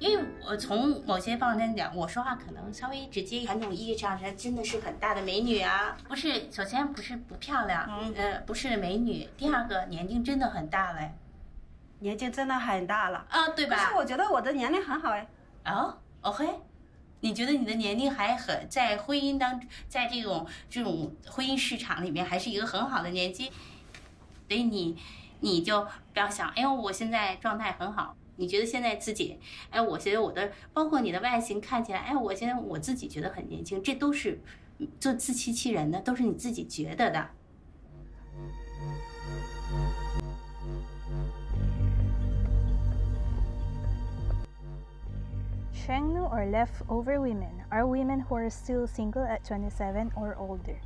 因为我从某些方面讲，我说话可能稍微直接，传统意义上她真的是很大的美女啊，不是，首先不是不漂亮，不是美女，第二个年龄真的很大了，年纪真的很大了啊，对吧？可是我觉得我的年龄很好哎。哦，OK，你觉得你的年龄还很在婚姻在这种婚姻市场里面还是一个很好的年纪，所以你就不要想，哎呦，我现在状态很好。你觉得现在自己，哎，我觉得我的，包括你的外形看起来，哎，我现在我自己觉得很年轻，这都是就自欺欺人的，都是你自己觉得的。Sheng or leftover women are women who are still single at 27 or older.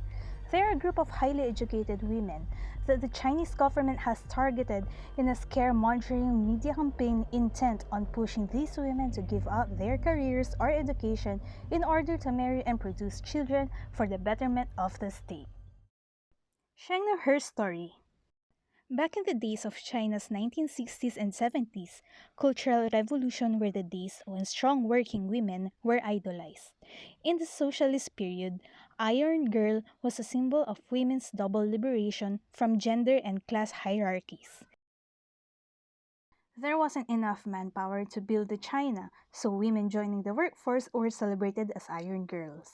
They are a group of highly educated women that the Chinese government has targeted in a scaremongering media campaign intent on pushing these women to give up their careers or education in order to marry and produce children for the betterment of the state. Sheng, her story. Back in the days of China's 1960s and 70s, Cultural Revolution were the days when strong working women were idolized. In the socialist period, Iron Girl was a symbol of women's double liberation from gender and class hierarchies. There wasn't enough manpower to build the China, so women joining the workforce were celebrated as Iron Girls.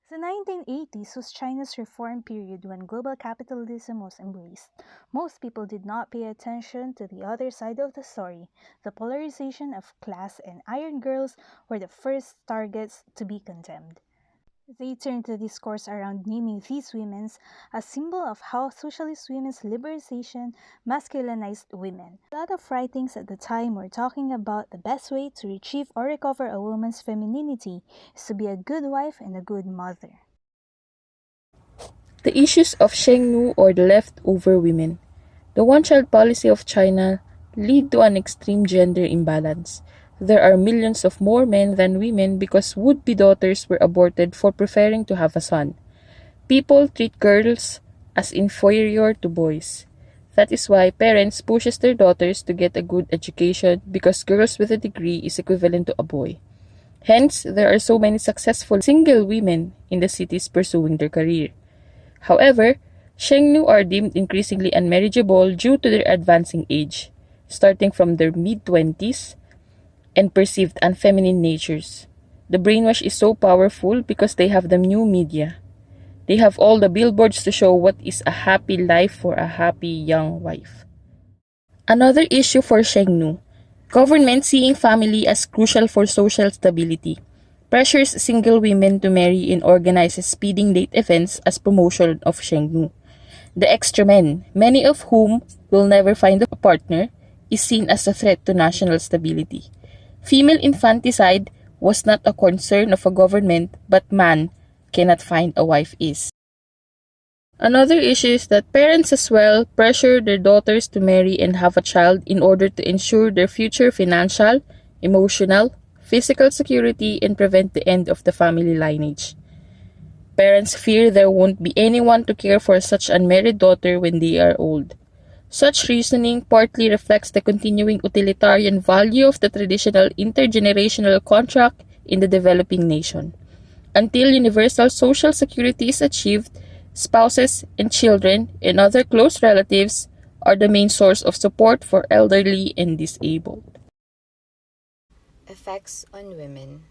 The 1980s was China's reform period when global capitalism was embraced. Most people did not pay attention to the other side of the story. The polarization of class and Iron Girls were the first targets to be condemned. They turned the discourse around naming these women a symbol of how socialist women's liberalization masculinized women. A lot of writings at the time were talking about the best way to retrieve or recover a woman's femininity is to be a good wife and a good mother. The issues of Sheng or the leftover women. The one-child policy of China lead to an extreme gender imbalance. There are millions of more men than women because would-be daughters were aborted for preferring to have a son. People treat girls as inferior to boys. That is why parents pushes their daughters to get a good education because girls with a degree is equivalent to a boy. Hence, there are so many successful single women in the cities pursuing their career. However, Sheng are deemed increasingly unmarriageable due to their advancing age, starting from their mid-20s, and perceived unfeminine natures. The brainwash is so powerful because they have the new media. They have all the billboards to show what is a happy life for a happy young wife. Another issue for Sheng, government seeing family as crucial for social stability, pressures single women to marry and organizes speeding date events as promotion of Sheng. The extra men, many of whom will never find a partner, is seen as a threat to national stability. Female infanticide was not a concern of a government, but man cannot find a wife is. Another issue is that parents as well pressure their daughters to marry and have a child in order to ensure their future financial, emotional, physical security and prevent the end of the family lineage. Parents fear there won't be anyone to care for such unmarried daughter when they are old. Such reasoning partly reflects the continuing utilitarian value of the traditional intergenerational contract in the developing nation. Until universal social security is achieved, spouses and children and other close relatives are the main source of support for elderly and disabled. Effects on women.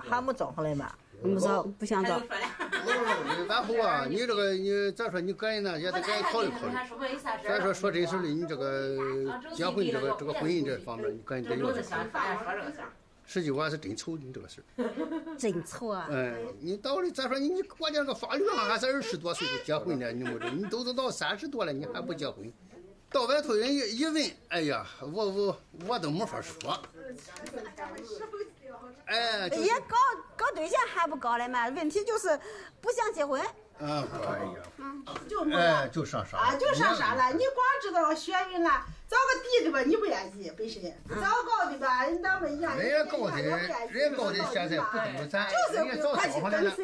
还没找回来嘛？不找，不想找。然后啊，你这个咱说你改呢，也得改考虑考虑。咱说真实的，你这个结婚这个婚姻这方面，你赶紧得有。实际我还是真愁你这个事儿。真愁啊！你到了咱说你国家个法律上还是20多岁就结婚了，你你都到30多了，你还不结婚？到外头人一问，哎呀，我都没法说。哎，也搞对象还不搞了嘛？问题就是不想结婚。啊，哎呀，就没哎，就上山啊，就上山了。你光知道学运了，找个低的吧，你不愿意本身；找高的吧，咱们家人家高的，人家高的现在不等着咱，人家早交上来了。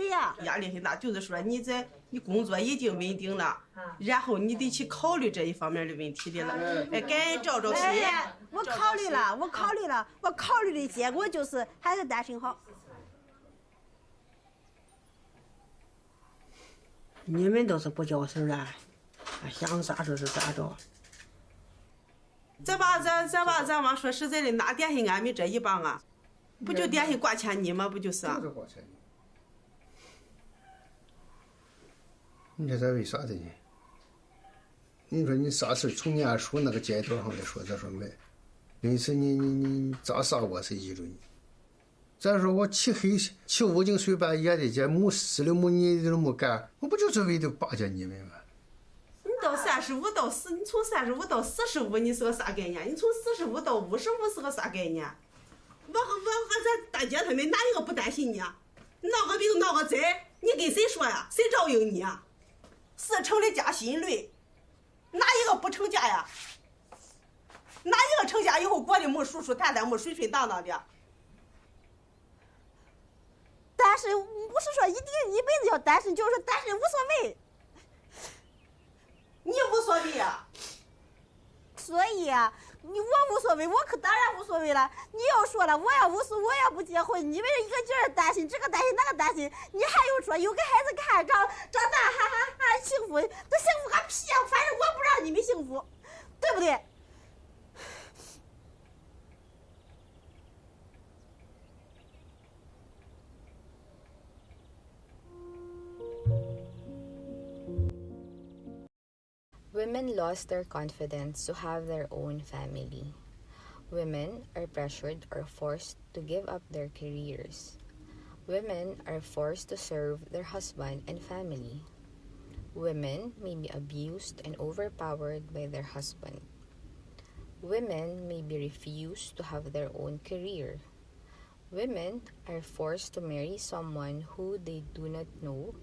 压力很大，就是说你工作已经稳定了，然后你得去考虑这一方面的问题的了。哎，该照心。我考虑了，我考虑的结果就是还是单身好。你们倒是不叫事儿啊，想咋着是咋着。咱往说实在的，哪点心俺们这一帮啊，不就点心挂钱泥吗？不就是啊？就是挂钱泥。你说这为啥的呢？你说你啥事从念书那个阶段上来说，咱说没，因此你咋啥我是依着你。再说我起5更睡半夜的，这没事了没你都没干，我不就是为了巴结你们吗？你到35到40，你从35到45，你是个啥概念？你从45到55是个啥概念？我和咱大姐他们哪一个不担心你啊？闹个病闹个灾，你跟谁说呀？谁照应你啊？4成的加薪率，哪一个不成家呀？哪一个成家以后过得没舒舒坦坦、没顺顺当当的？但是不是说一定一辈子要单身，就是单身无所谓。你无所谓啊？所以啊，我无所谓，我可当然无所谓了。你要说了，我要不结婚，你们一个劲儿担心这个担心那个担心，你还有说有个孩子看长大还幸福，这幸福个屁呀！反正我不让你们幸福，对不对？Women lost their confidence to have their own family. Women are pressured or forced to give up their careers. Women are forced to serve their husband and family. Women may be abused and overpowered by their husband. Women may be refused to have their own career. Women are forced to marry someone who they do not know,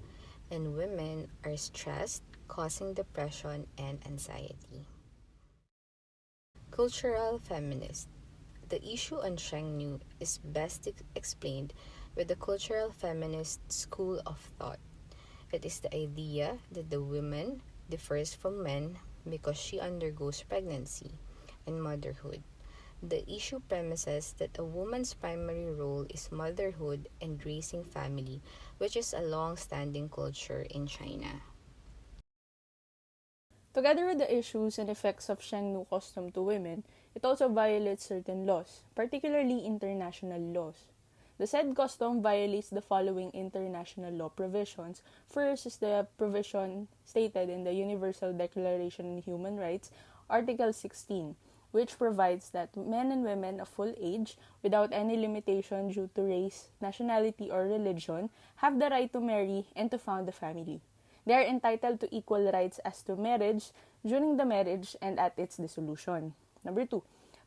and women are stressed, causing depression and anxiety. Cultural feminist. The issue on Sheng is best explained with the cultural feminist school of thought. It is the idea that the woman differs from men because she undergoes pregnancy and motherhood. The issue premises that a woman's primary role is motherhood and raising family, which is a long-standing culture in China. Together with the issues and effects of Sheng custom to women, it also violates certain laws, particularly international laws. The said custom violates the following international law provisions. First is the provision stated in the Universal Declaration on Human Rights, Article 16, which provides that men and women of full age, without any limitation due to race, nationality, or religion, have the right to marry and to found a family. They are entitled to equal rights as to marriage, during the marriage, and at its dissolution. Number 2,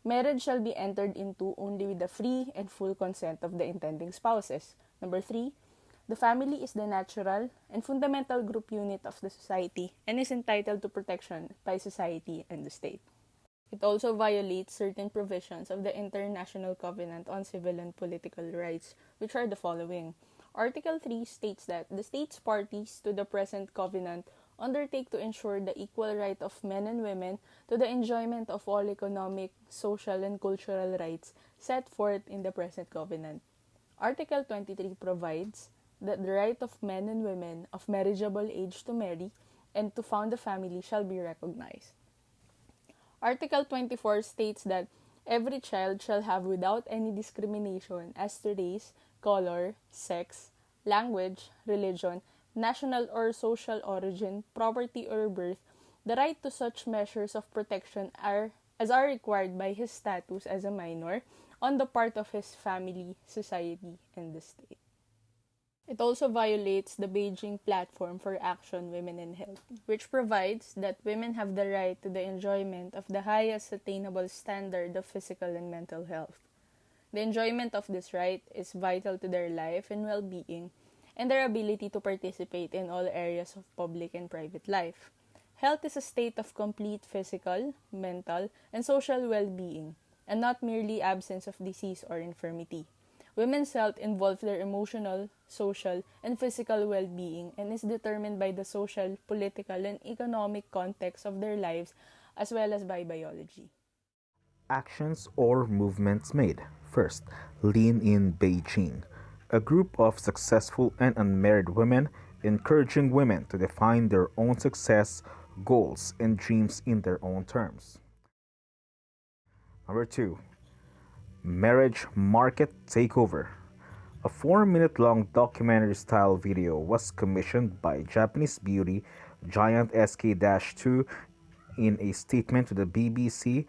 marriage shall be entered into only with the free and full consent of the intending spouses. Number 3, the family is the natural and fundamental group unit of the society and is entitled to protection by society and the state. It also violates certain provisions of the International Covenant on Civil and Political Rights, which are the following. Article 3 states that the states parties to the present covenant undertake to ensure the equal right of men and women to the enjoyment of all economic, social, and cultural rights set forth in the present covenant. Article 23 provides that the right of men and women of marriageable age to marry and to found a family shall be recognized. Article 24 states that every child shall have without any discrimination as to race, color, sex, language, religion, national or social origin, property or birth, the right to such measures of protection as are required by his status as a minor on the part of his family, society, and the state. It also violates the Beijing Platform for Action Women in Health, which provides that women have the right to the enjoyment of the highest attainable standard of physical and mental health. The enjoyment of this right is vital to their life and well-being, and their ability to participate in all areas of public and private life. Health is a state of complete physical, mental, and social well-being, and not merely absence of disease or infirmity. Women's health involves their emotional, social, and physical well-being and is determined by the social, political, and economic context of their lives as well as by biology. Actions or movements made. First, Lean in Beijing, a group of successful and unmarried women encouraging women to define their own success, goals, and dreams in their own terms. Number 2. Marriage Market Takeover. A 4-minute long documentary style video was commissioned by Japanese beauty giant SK-2 in a statement to the BBC.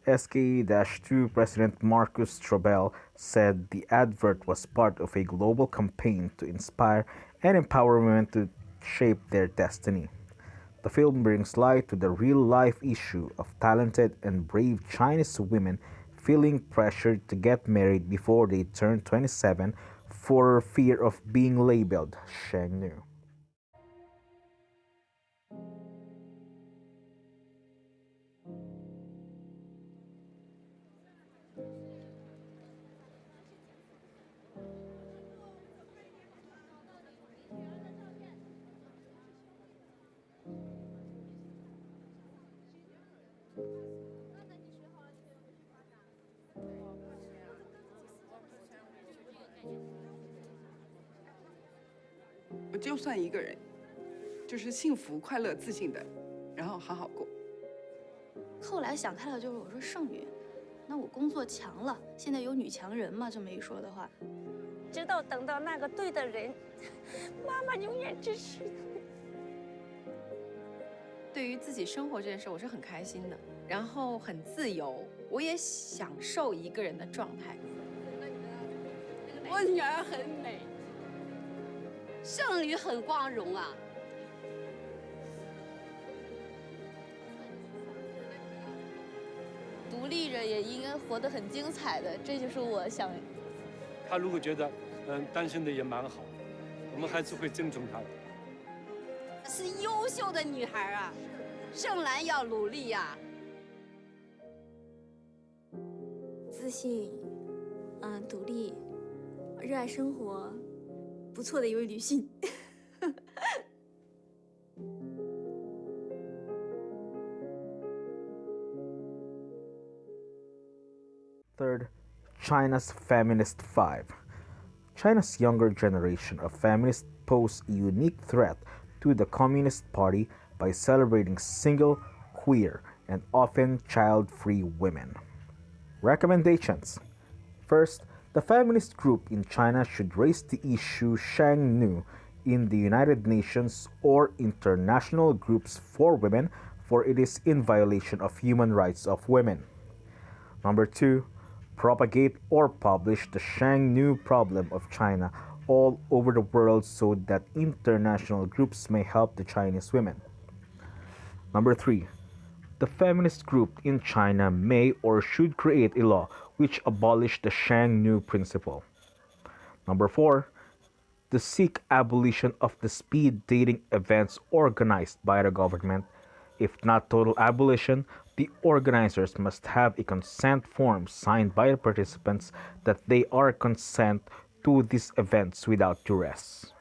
SK-2 President Marcus Strobel said the advert was part of a global campaign to inspire and empower women to shape their destiny. The film brings light to the real-life issue of talented and brave Chinese women feeling pressured to get married before they turn 27 for fear of being labeled Sheng.我就算一个人，就是幸福、快乐、自信的，然后好好过。后来想开了，就是我说剩女，那我工作强了，现在有女强人嘛，这么一说的话，直到等到那个对的人，妈妈永远支持你。对于自己生活这件事，我是很开心的，然后很自由，我也享受一个人的状态。我女儿很美，剩女很光荣啊。独立人也应该活得很精彩的，这就是我想。他如果觉得单身的也蛮好，我们还是会尊重他的。是优秀的女孩啊，胜兰要努力呀。自信，独立，热爱生活，不错的一位女性。Third, China's Feminist Five. China's younger generation of feminists pose a unique threat to the Communist Party by celebrating single, queer, and often child-free women. Recommendations. First, the feminist group in China should raise the issue Sheng in the United Nations or international groups for women, for it is in violation of human rights of women. Number 2, propagate or publish the Sheng problem of China all over the world so that international groups may help the Chinese women. Number 3, the feminist group in China may or should create a law which abolish the Sheng principle. Number 4, to seek abolition of the speed dating events organized by the government. If not total abolition, the organizers must have a consent form signed by the participants that they are consent to these events without duress.